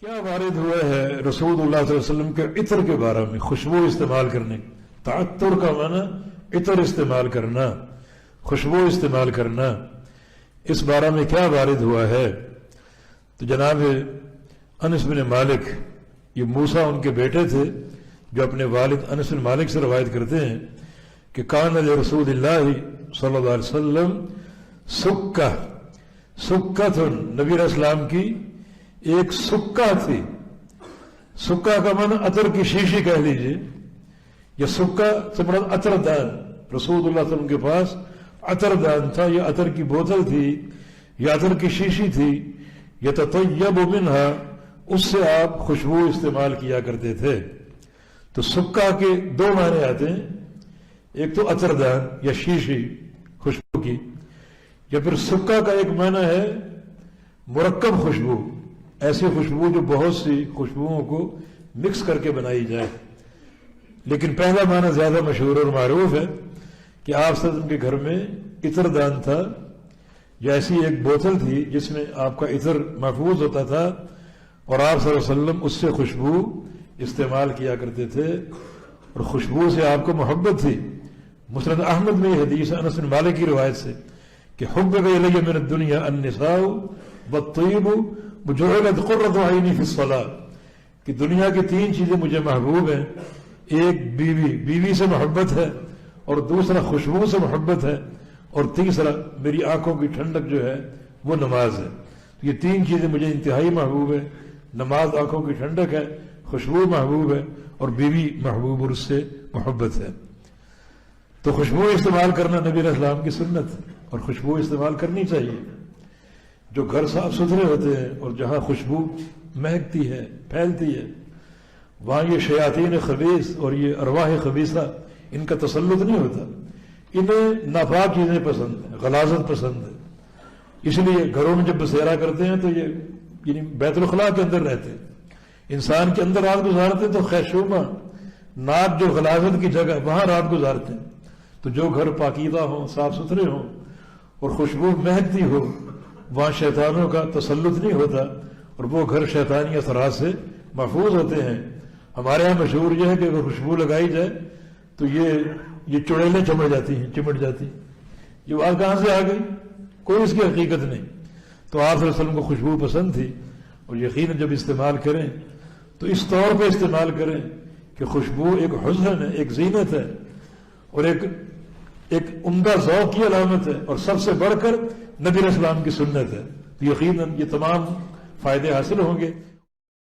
کیا وارد ہوا ہے رسول اللہ صلی اللہ علیہ وسلم کے عطر کے بارے میں؟ خوشبو استعمال کرنے، تعطر کا معنی عطر استعمال کرنا، خوشبو استعمال کرنا، اس بارے میں کیا وارد ہوا ہے؟ تو جناب انس بن مالک، یہ موسیٰ ان کے بیٹے تھے جو اپنے والد انس بن مالک سے روایت کرتے ہیں کہ کان رسول اللہ صلی اللہ علیہ وسلم سکہ نبی علیہ السلام کی ایک سکہ تھی۔ سکہ کا معنی عطر کی شیشی کہہ لیجئے، یا سکہ سے مراد عطر دان۔ رسول اللہ صلی اللہ علیہ وسلم کے پاس عطر دان تھا، یا عطر کی بوتل تھی، یا عطر کی شیشی تھی، یتطیب منہا، اس سے آپ خوشبو استعمال کیا کرتے تھے۔ تو سکہ کے دو معنی آتے ہیں، ایک تو عطر دان یا شیشی خوشبو کی، یا پھر سکہ کا ایک معنی ہے مرکب خوشبو، ایسی خوشبو جو بہت سی خوشبوؤں کو مکس کر کے بنائی جائے۔ لیکن پہلا معنی زیادہ مشہور اور معروف ہے کہ آپ صلی اللہ علیہ وسلم کے گھر میں عطر دان تھا، یا ایسی ایک بوتل تھی جس میں آپ کا عطر محفوظ ہوتا تھا، اور آپ صلی اللہ علیہ وسلم اس سے خوشبو استعمال کیا کرتے تھے، اور خوشبو سے آپ کو محبت تھی۔ مسند احمد میں یہ حدیث انس بن مالک کی روایت سے کہ حبب الی من الدنیا النساء والطیب وجعلت قرۃ عینی فی الصلاۃ، کہ دنیا کی تین چیزیں مجھے محبوب ہیں، ایک بیوی سے محبت ہے، اور دوسرا خوشبو سے محبت ہے، اور تیسرا میری آنکھوں کی ٹھنڈک جو ہے وہ نماز ہے۔ یہ تین چیزیں مجھے انتہائی محبوب ہے، نماز آنکھوں کی ٹھنڈک ہے، خوشبو محبوب ہے، اور بیوی محبوب اور اس سے محبت ہے۔ تو خوشبو استعمال کرنا نبی علیہ السلام کی سنت ہے، اور خوشبو استعمال کرنی چاہیے۔ جو گھر صاف ستھرے ہوتے ہیں اور جہاں خوشبو مہکتی ہے، پھیلتی ہے، وہاں یہ شیاطین خبیث اور یہ ارواح خبیثہ ان کا تسلط نہیں ہوتا۔ انہیں ناپاک چیزیں پسند ہیں، غلاظت پسند ہے، اس لیے گھروں میں جب بسیرا کرتے ہیں تو یہ یعنی بیت الخلاء کے اندر رہتے ہیں، انسان کے اندر رات گزارتے ہیں تو خیشومہ ناک جو غلاظت کی جگہ وہاں رات گزارتے ہیں۔ تو جو گھر پاکیزہ ہوں، صاف ستھرے ہوں اور خوشبو مہکتی ہو، وہاں شیطانوں کا تسلط نہیں ہوتا، اور وہ گھر شیطانی اثرات سے محفوظ ہوتے ہیں۔ ہمارے ہاں مشہور یہ ہے کہ اگر خوشبو لگائی جائے تو یہ چڑیلیں چمٹ جاتی ہیں۔ یہ بات کہاں سے آ گئی؟ کوئی اس کی حقیقت نہیں۔ تو آپ صلی اللہ علیہ وسلم کو خوشبو پسند تھی، اور یقیناً جب استعمال کریں تو اس طور پہ استعمال کریں کہ خوشبو ایک حسن ہے، ایک زینت ہے، اور ایک عمدہ ذوق کی علامت ہے، اور سب سے بڑھ کر نبی علیہ السلام کی سنت ہے۔ تو یقیناً یہ تمام فائدے حاصل ہوں گے۔